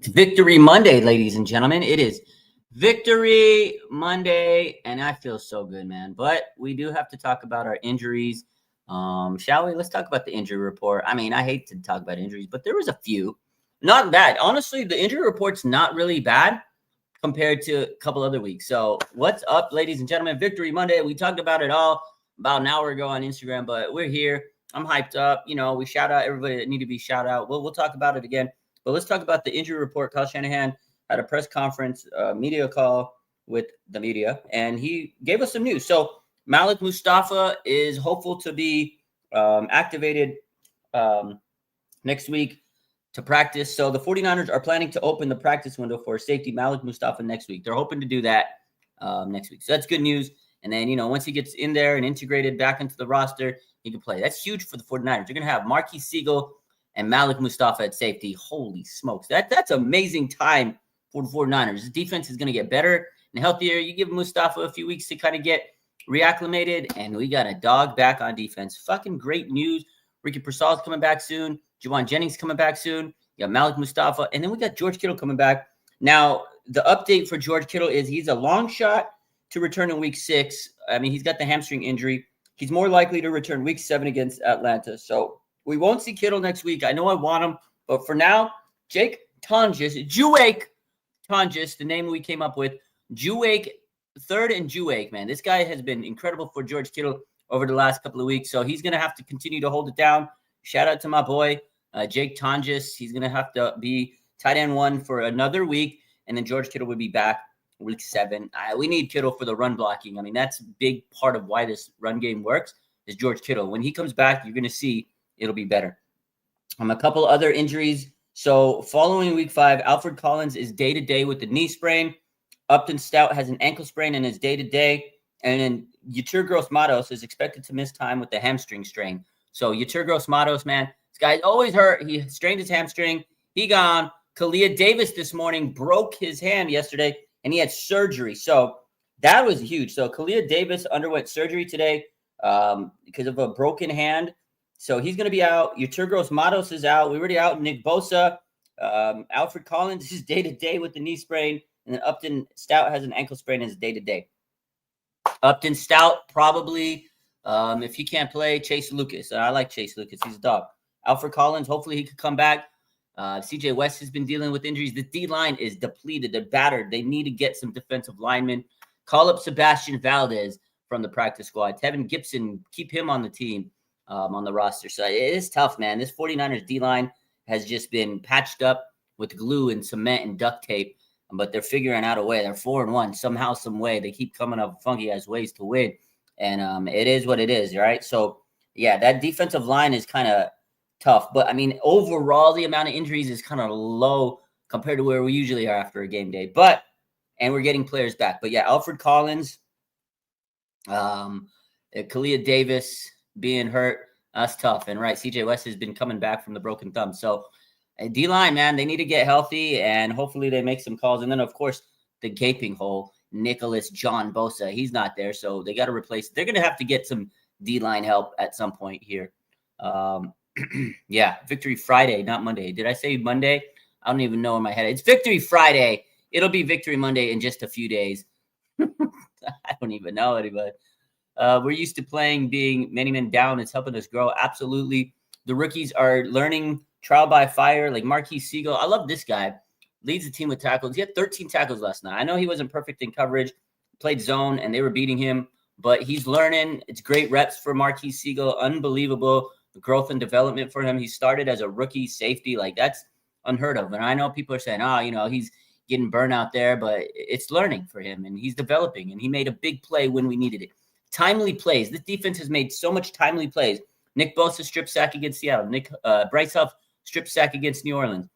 Victory Monday, ladies and gentlemen. It is Victory Monday, and I feel so good, man. But we do have to talk about our injuries. Shall we? Let's talk about the injury report. I mean, I hate to talk about injuries, but there was a few. Not bad. Honestly, the injury report's not really bad compared to a couple other weeks. So what's up, ladies and gentlemen? Victory Monday. We talked about it all about an hour ago on Instagram, but we're here. I'm hyped up. You know, we shout out everybody that need to be shout out. We'll talk about it again. But let's talk about the injury report. Kyle Shanahan had a press conference, media call with the media, and he gave us some news. So Malik Mustafa is hopeful to be activated next week to practice. So the 49ers are planning to open the practice window for safety Malik Mustafa next week. They're hoping to do that next week. So that's good news. And then, once he gets in there and integrated back into the roster, he can play. That's huge for the 49ers. They're going to have Marquis Siegel and Malik Mustafa at safety. Holy smokes. That's amazing time for the 49ers. The defense is going to get better and healthier. You give Mustafa a few weeks to kind of get reacclimated, and we got a dog back on defense. Fucking great news. Ricky Pearsall's coming back soon. Juwan Jennings coming back soon. You got Malik Mustafa. And then we got George Kittle coming back. Now, the update for George Kittle is he's a long shot to return in week 6. I mean, he's got the hamstring injury. He's more likely to return week 7 against Atlanta. So we won't see Kittle next week. I know I want him. But for now, Jake Tonjes, Juake Tonjes, the name we came up with, Juake, third and Juake, man. This guy has been incredible for George Kittle over the last couple of weeks. So he's going to have to continue to hold it down. Shout out to my boy, Jake Tonjes. He's going to have to be tight end 1 for another week. And then George Kittle will be back week 7. We need Kittle for the run blocking. I mean, that's a big part of why this run game works is George Kittle. When he comes back, you're going to see it'll be better. A couple other injuries. So following week 5, Alfred Collins is day-to-day with the knee sprain. Upton Stout has an ankle sprain and is day-to-day. And then Yetur Gross-Matos is expected to miss time with the hamstring strain. So Yetur Gross-Matos, man, this guy's always hurt. He strained his hamstring. He gone. Kalia Davis this morning broke his hand yesterday, and he had surgery. So that was huge. So Kalia Davis underwent surgery today because of a broken hand. So he's going to be out. Yetur Gross-Matos is out. We already out Nick Bosa. Alfred Collins is day-to-day with the knee sprain. And then Upton Stout has an ankle sprain and is day-to-day. Upton Stout probably, if he can't play, Chase Lucas. I like Chase Lucas. He's a dog. Alfred Collins, hopefully he could come back. CJ West has been dealing with injuries. The D-line is depleted. They're battered. They need to get some defensive linemen. Call up Sebastian Valdez from the practice squad. Tevin Gibson, keep him on the team, on the roster. So it is tough, man. This 49ers D-line has just been patched up with glue and cement and duct tape, but they're figuring out a way. They're 4-1 somehow, some way. They keep coming up funky-ass ways to win, and it is what it is, right? So, yeah, that defensive line is kind of tough. But, I mean, overall, the amount of injuries is kind of low compared to where we usually are after a game day. And we're getting players back. But, yeah, Alfred Collins, Kalia Davis being hurt, that's tough. And, right, CJ West has been coming back from the broken thumb. So, D-line, man, they need to get healthy, and hopefully they make some calls. And then, of course, the gaping hole, Nicholas John Bosa, he's not there, so they got to replace. They're going to have to get some D-line help at some point here. Yeah, Victory Friday, not Monday. Did I say Monday? I don't even know in my head. It's Victory Friday. It'll be Victory Monday in just a few days. I don't even know anybody. We're used to playing being many men down. It's helping us grow. Absolutely. The rookies are learning trial by fire, like Marquis Siegel. I love this guy. Leads the team with tackles. He had 13 tackles last night. I know he wasn't perfect in coverage, played zone, and they were beating him, but he's learning. It's great reps for Marquis Siegel. Unbelievable growth and development for him. He started as a rookie safety. Like, that's unheard of. And I know people are saying, he's getting burnt out there, but it's learning for him, and he's developing, and he made a big play when we needed it. Timely plays. This defense has made so much timely plays. Nick Bosa strip sack against Seattle. Bryce Huff strip sack against New Orleans.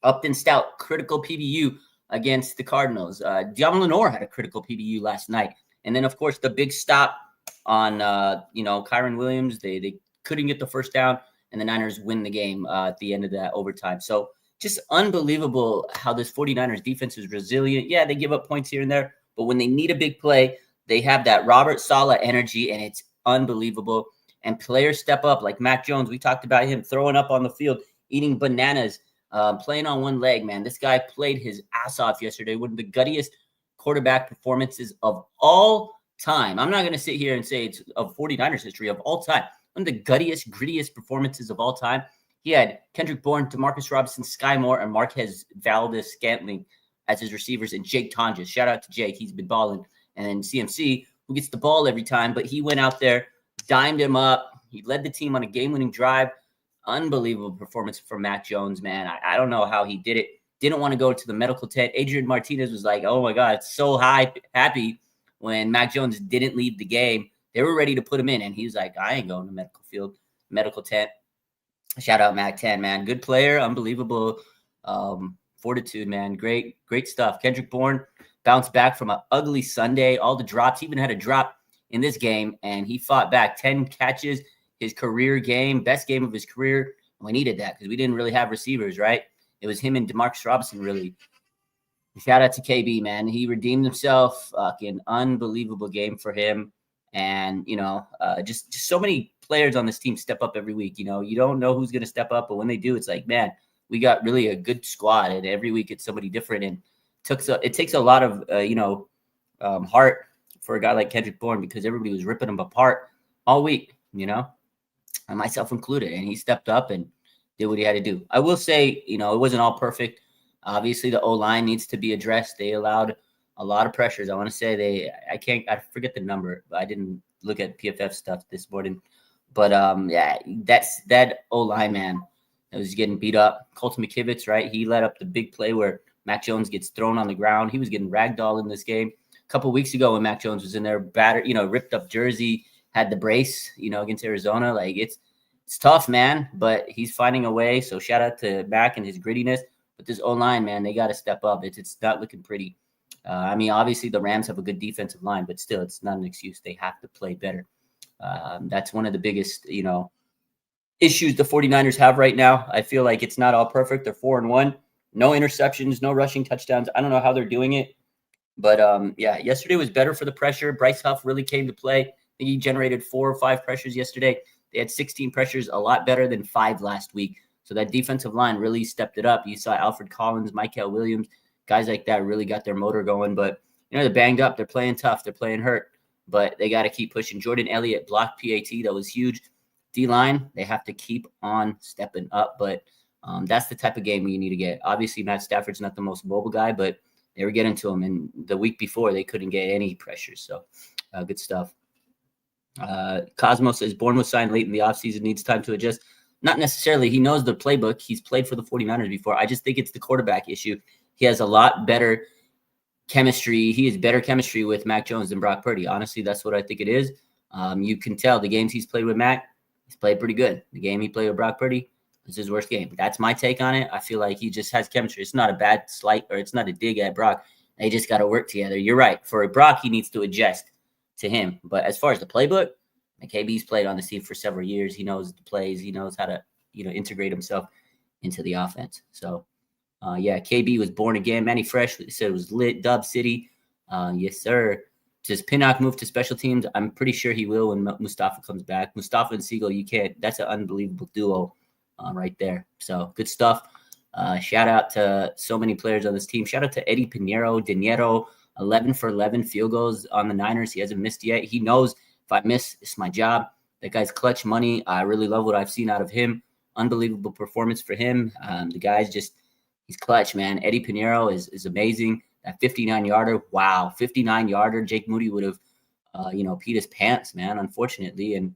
Upton Stout, critical PBU against the Cardinals. Dion Lenore had a critical PBU last night. And then, of course, the big stop on, Kyron Williams. They couldn't get the first down, and the Niners win the game at the end of that overtime. So just unbelievable how this 49ers defense is resilient. Yeah, they give up points here and there, but when they need a big play, they have that Robert Saleh energy, and it's unbelievable. And players step up, like Mac Jones. We talked about him throwing up on the field, eating bananas playing on one leg, man. This guy played his ass off yesterday. One of the guttiest quarterback performances of all time. I'm not going to sit here and say it's of 49ers history, of all time. One of the guttiest, grittiest performances of all time. He had Kendrick Bourne, Demarcus Robinson, Sky Moore, and Marquez Valdes-Scantling as his receivers, and Jake Tonjes. Shout out to Jake. He's been balling. And then CMC, who gets the ball every time, but he went out there, dimed him up. He led the team on a game-winning drive. Unbelievable performance from Mac Jones, man. I don't know how he did it. Didn't want to go to the medical tent. Adrian Martinez was like, oh, my God, so happy when Mac Jones didn't leave the game. They were ready to put him in, and he was like, I ain't going to medical tent. Shout out Mac 10, man. Good player, unbelievable fortitude, man. Great stuff. Kendrick Bourne bounced back from an ugly Sunday. All the drops. He even had a drop in this game, and he fought back. 10 catches, his career game, best game of his career. We needed that because we didn't really have receivers, right? It was him and Demarcus Robinson, really. Shout out to KB, man. He redeemed himself. Fucking unbelievable game for him. And, just so many players on this team step up every week. You don't know who's going to step up, but when they do, it's like, man, we got really a good squad, and every week it's somebody different. And it takes a lot of, heart for a guy like Kendrick Bourne, because everybody was ripping him apart all week, and myself included. And he stepped up and did what he had to do. I will say, it wasn't all perfect. Obviously, the O-line needs to be addressed. They allowed a lot of pressures. I want to say I forget the number, but I didn't look at PFF stuff this morning. But that's that O-line, man, that was getting beat up. Colton McKivitz, right? He led up the big play where Mac Jones gets thrown on the ground. He was getting ragdolled in this game. A couple of weeks ago when Mac Jones was in there, ripped up jersey, had the brace, against Arizona. Like, it's tough, man, but he's finding a way. So shout out to Mac and his grittiness. But this O-line, man, they got to step up. It's not looking pretty. Obviously the Rams have a good defensive line, but still, it's not an excuse. They have to play better. That's one of the biggest, issues the 49ers have right now. I feel like it's not all perfect. They're 4-1, no interceptions, no rushing touchdowns. I don't know how they're doing it, but yesterday was better for the pressure. Bryce Huff really came to play. I think he generated 4 or 5 pressures yesterday. They had 16 pressures, a lot better than 5 last week. So that defensive line really stepped it up. You saw Alfred Collins, Michael Williams, guys like that really got their motor going. But, they're banged up. They're playing tough. They're playing hurt. But they got to keep pushing. Jordan Elliott blocked PAT. That was huge. D-line, they have to keep on stepping up. But that's the type of game you need to get. Obviously, Matt Stafford's not the most mobile guy, but they were getting to him. And the week before, they couldn't get any pressure. So good stuff. Cosmo says, Bourne was signed late in the offseason, needs time to adjust. Not necessarily. He knows the playbook. He's played for the 49ers before. I just think it's the quarterback issue. He has a lot better chemistry. He has better chemistry with Mac Jones than Brock Purdy. Honestly, that's what I think it is. You can tell the games he's played with Mac, he's played pretty good. The game he played with Brock Purdy was his worst game. That's my take on it. I feel like he just has chemistry. It's not a bad slight, or it's not a dig at Brock. They just got to work together. You're right. For Brock, he needs to adjust to him. But as far as the playbook, KB's played on the team for several years. He knows the plays. He knows how to, integrate himself into the offense. So, KB was born again. Manny Fresh said it was lit. Dub City. Yes, sir. Does Pinnock move to special teams? I'm pretty sure he will when Mustafa comes back. Mustafa and Siegel, that's an unbelievable duo right there. So, good stuff. Shout out to so many players on this team. Shout out to Eddie Dinero, 11 for 11 field goals on the Niners. He hasn't missed yet. He knows, if I miss, it's my job. That guy's clutch money. I really love what I've seen out of him. Unbelievable performance for him. The guy's he's clutch, man. Eddie Pinheiro is amazing. That 59-yarder, wow, 59-yarder. Jake Moody would have, peed his pants, man, unfortunately. And,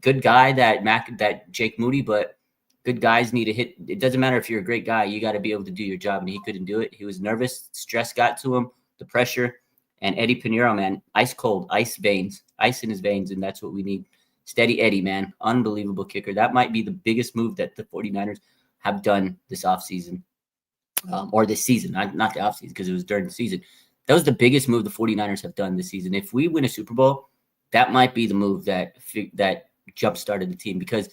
good guy that Jake Moody, but good guys need to hit. It doesn't matter if you're a great guy. You got to be able to do your job, and he couldn't do it. He was nervous. Stress got to him, the pressure. And Eddie Pinheiro, man, ice cold, ice veins, ice in his veins, and that's what we need. Steady Eddie, man, unbelievable kicker. That might be the biggest move that the 49ers have done this offseason, or this season, not the offseason, because it was during the season. That was the biggest move the 49ers have done this season. If we win a Super Bowl, that might be the move that jump-started the team, because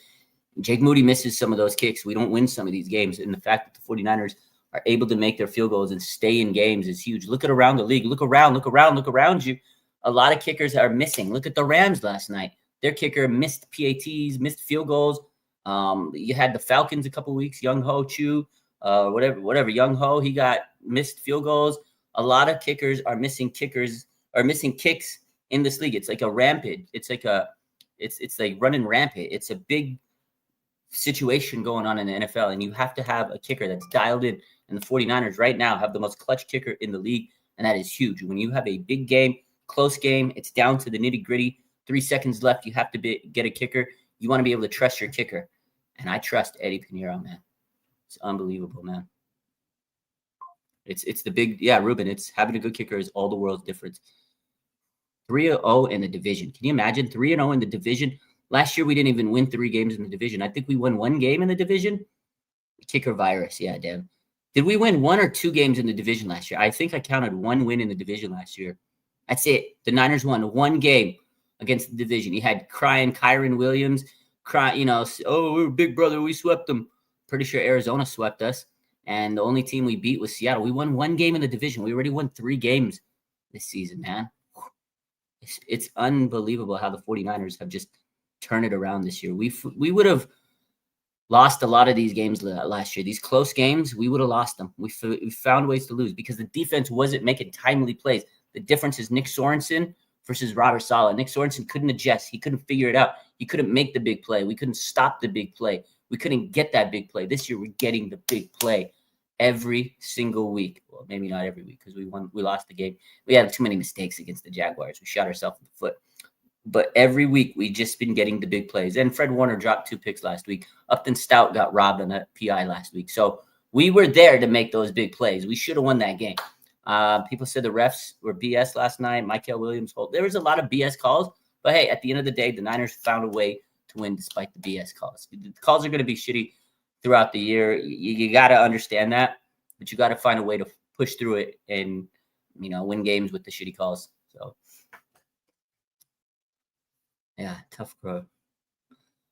Jake Moody misses some of those kicks. We don't win some of these games, and the fact that the 49ers are able to make their field goals and stay in games is huge. Look at around the league. Look around you. A lot of kickers are missing. Look at the Rams last night. Their kicker missed PATs, missed field goals. You had the Falcons a couple weeks, Young Ho Chu, whatever. Young Ho, he got missed field goals. A lot of kickers are missing kicks in this league. It's like a rampant. It's like running rampant. It's a big situation going on in the NFL, and you have to have a kicker that's dialed in. And the 49ers right now have the most clutch kicker in the league, and that is huge. When you have a big game, close game, it's down to the nitty-gritty. 3 seconds left, you have to get a kicker. You want to be able to trust your kicker. And I trust Eddie Pinheiro, man. It's unbelievable, man. It's the big, Ruben, it's having a good kicker is all the world's difference. 3-0 in the division. Can you imagine 3-0 in the division? Last year, we didn't even win 3 games in the division. I think we won 1 game in the division. Kicker virus. Yeah, damn. Did we win 1 or 2 games in the division last year? I think I counted 1 win in the division last year. That's it. The Niners won 1 game against the division. You had crying Kyron Williams, oh, we were big brother. We swept them. Pretty sure Arizona swept us. And the only team we beat was Seattle. We won 1 game in the division. We already won 3 games this season, man. It's unbelievable how the 49ers have just turned it around this year. We would have lost a lot of these games last year. These close games, we would have lost them. We found ways to lose because the defense wasn't making timely plays. The difference is Nick Sorensen versus Robert Saleh. Nick Sorensen couldn't adjust. He couldn't figure it out. He couldn't make the big play. We couldn't stop the big play. We couldn't get that big play. This year, we're getting the big play every single week. Well, maybe not every week because we lost the game. We had too many mistakes against the Jaguars. We shot ourselves in the foot. But every week, we just been getting the big plays. And Fred Warner dropped 2 picks last week. Upton Stout got robbed on a PI last week. So we were there to make those big plays. We should have won that game. People said the refs were BS last night. Michael Williams. There was a lot of BS calls. But, hey, at the end of the day, the Niners found a way to win despite the BS calls. The calls are going to be shitty throughout the year. You got to understand that. But you got to find a way to push through it and, win games with the shitty calls. So. Yeah, tough crowd.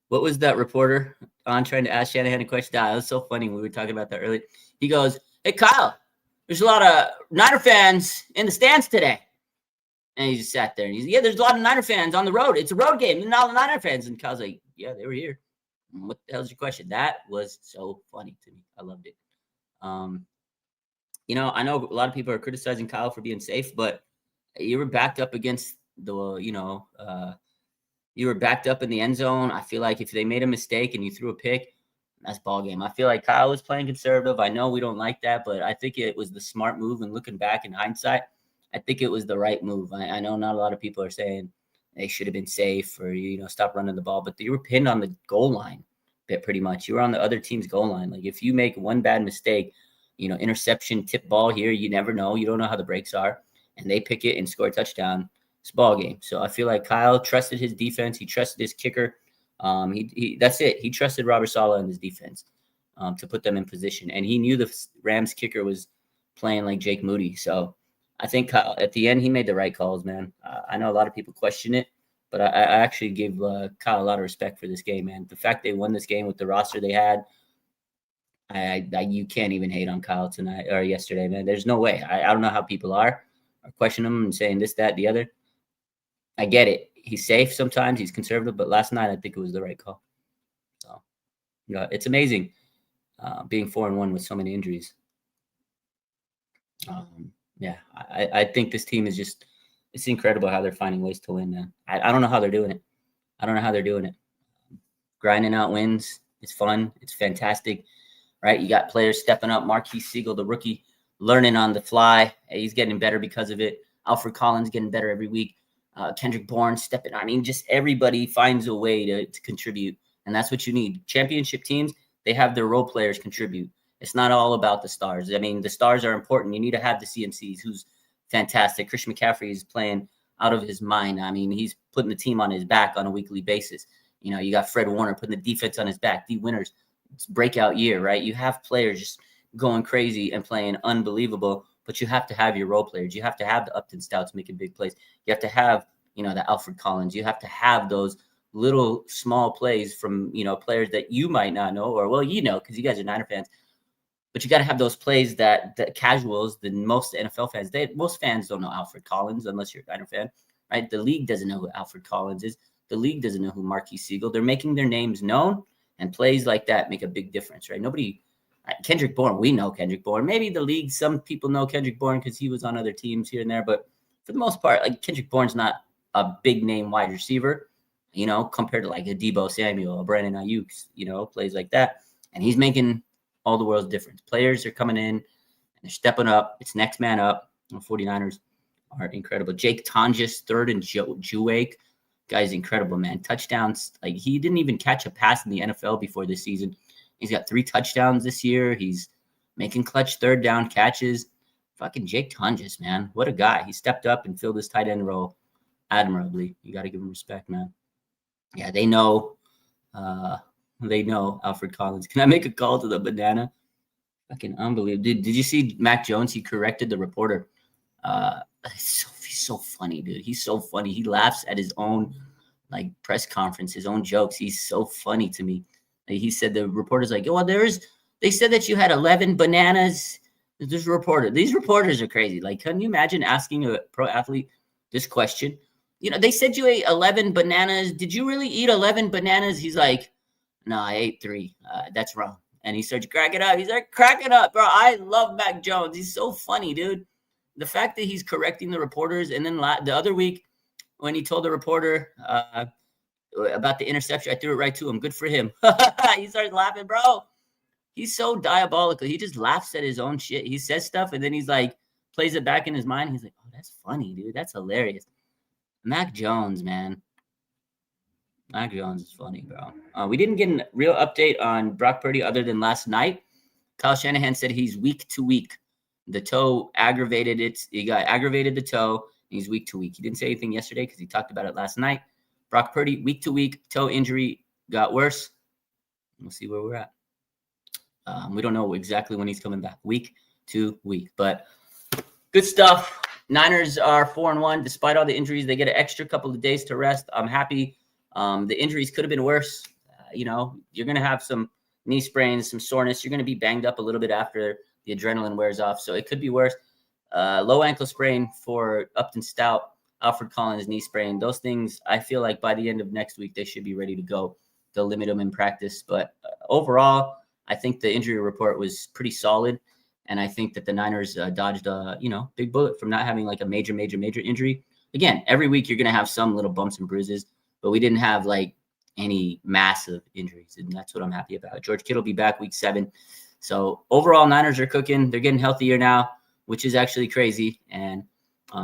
What was that reporter on trying to ask Shanahan a question? That was so funny. We were talking about that earlier. He goes, "Hey, Kyle, there's a lot of Niner fans in the stands today." And he just sat there. And he's, "Yeah, there's a lot of Niner fans on the road. It's a road game. And all the Niner fans." And Kyle's like, "Yeah, they were here." What the hell's your question? That was so funny to me. I loved it. I know a lot of people are criticizing Kyle for being safe, but you were backed up against you were backed up in the end zone. I feel like if they made a mistake and you threw a pick, that's ball game. I feel like Kyle was playing conservative. I know we don't like that, but I think it was the smart move. And looking back in hindsight, I think it was the right move. I know not a lot of people are saying they should have been safe or, stop running the ball, but you were pinned on the goal line pretty much. You were on the other team's goal line. Like if you make one bad mistake, interception, tip ball here, you never know. You don't know how the breaks are. And they pick it and score a touchdown. It's ball game. So I feel like Kyle trusted his defense. He trusted his kicker. That's it. He trusted Robert Saleh and his defense to put them in position. And he knew the Rams kicker was playing like Jake Moody. So I think Kyle, at the end, he made the right calls, man. I know a lot of people question it, but I actually give Kyle a lot of respect for this game, man. The fact they won this game with the roster they had, you can't even hate on Kyle tonight or yesterday, man. There's no way. I don't know how people are questioning him and saying this, that, the other. I get it. He's safe sometimes. He's conservative. But last night, I think it was the right call. So, it's amazing being 4-1 with so many injuries. I think this team is just – it's incredible how they're finding ways to win, man. I don't know how they're doing it. Grinding out wins. It's fun. It's fantastic, right? You got players stepping up. Marquise Siegel, the rookie, learning on the fly. He's getting better because of it. Alfred Collins getting better every week. Kendrick Bourne stepping. I mean, just everybody finds a way to contribute, and that's what you need. Championship teams, they have their role players contribute. It's not all about the stars. I mean, the stars are important. You need to have the CMCs, who's fantastic. Christian McCaffrey is playing out of his mind. I mean, he's putting the team on his back on a weekly basis. You got Fred Warner putting the defense on his back. The winners, it's breakout year, right? You have players just going crazy and playing unbelievable. But you have to have your role players. You have to have the Upton Stouts making big plays. You have to have, the Alfred Collins. You have to have those little small plays from, players that you might not know or, well, because you guys are Niner fans. But you got to have those plays that the casuals, most NFL fans, most fans don't know Alfred Collins unless you're a Niner fan, right? The league doesn't know who Alfred Collins is. The league doesn't know who Marquise Siegel. They're making their names known, And plays like that make a big difference, right? Kendrick Bourne, we know Kendrick Bourne. Maybe the league, some people know Kendrick Bourne because he was on other teams here and there. But for the most part, like Kendrick Bourne's not a big name wide receiver, compared to like a Deebo Samuel, a Brandon Ayuk, plays like that. And he's making all the world's difference. Players are coming in and they're stepping up. It's next man up. The 49ers are incredible. Jake Tonjes, third and Jewake. Guy's incredible, man. Touchdowns. Like, he didn't even catch a pass in the NFL before this season. He's got 3 touchdowns this year. He's making clutch third down catches. Fucking Jake Tonjes, man. What a guy. He stepped up and filled his tight end role admirably. You got to give him respect, man. Yeah, they know Alfred Collins. Can I make a call to the banana? Fucking unbelievable. Did you see Mac Jones? He corrected the reporter. He's so funny, dude. He's so funny. He laughs at his own press conference, his own jokes. He's so funny to me. He said, the reporter's like, well, they said that you had 11 bananas. This reporter, these reporters are crazy. Like, can you imagine asking a pro athlete this question? They said you ate 11 bananas. Did you really eat 11 bananas? He's like, no, I ate 3. That's wrong. And he starts cracking up. He's like, cracking up, bro. I love Mac Jones. He's so funny, dude. The fact that he's correcting the reporters, and then the other week when he told the reporter about the interception, I threw it right to him. Good for him. He started laughing, bro. He's so diabolical. He just laughs at his own shit. He says stuff, and then he's like, plays it back in his mind. He's like, oh, that's funny, dude. That's hilarious. Mac Jones, man. Mac Jones is funny, bro. We didn't get a real update on Brock Purdy other than last night. Kyle Shanahan said he's week to week. The toe aggravated it. He got aggravated the toe. He's week to week. He didn't say anything yesterday because he talked about it last night. Brock Purdy, week to week, toe injury got worse. We'll see where we're at. We don't know exactly when he's coming back, week to week. But good stuff. Niners are 4-1. Despite all the injuries, they get an extra couple of days to rest. I'm happy. The injuries could have been worse. You're going to have some knee sprains, some soreness. You're going to be banged up a little bit after the adrenaline wears off. So it could be worse. Low ankle sprain for Upton Stout, Alfred Collins knee sprain. Those things, I feel like by the end of next week, they should be ready to go. They'll limit them in practice. But overall, I think the injury report was pretty solid. And I think that the Niners dodged a, big bullet from not having a major injury. Again, every week you're going to have some little bumps and bruises, but we didn't have any massive injuries. And that's what I'm happy about. George Kittle will be back week 7. So overall, Niners are cooking. They're getting healthier now, which is actually crazy. And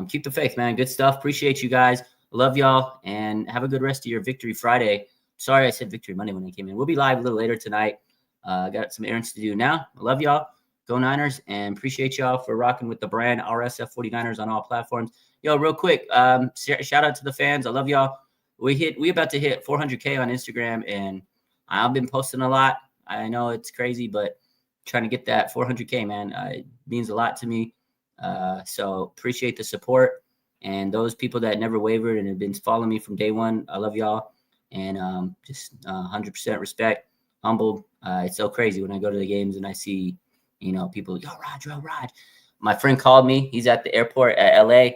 keep the faith, man. Good stuff. Appreciate you guys. Love y'all. And have a good rest of your Victory Friday. Sorry I said Victory Monday when I came in. We'll be live a little later tonight. Got some errands to do now. I love y'all. Go Niners, and appreciate y'all for rocking with the brand RSF 49ers on all platforms. Yo, real quick, shout out to the fans. I love y'all. We about to hit 400K on Instagram, and I've been posting a lot. I know it's crazy, but trying to get that 400K, man, it means a lot to me. So appreciate the support, and those people that never wavered and have been following me from day one. I love y'all, and just 100% respect, humbled. It's so crazy when I go to the games and I see, people, yo, Raj. My friend called me. He's at the airport at LA,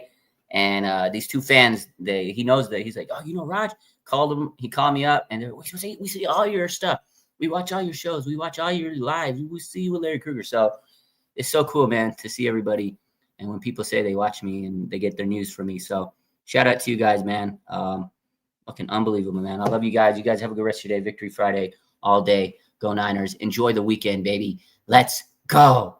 and these 2 fans, he knows that. He's like, oh, Raj called him. He called me up, and we see all your stuff. We watch all your shows. We watch all your lives. We see you with Larry Krueger. So it's so cool, man, to see everybody. And when people say they watch me and they get their news from me. So shout out to you guys, man. Fucking unbelievable, man. I love you guys. You guys have a good rest of your day. Victory Friday all day. Go Niners. Enjoy the weekend, baby. Let's go.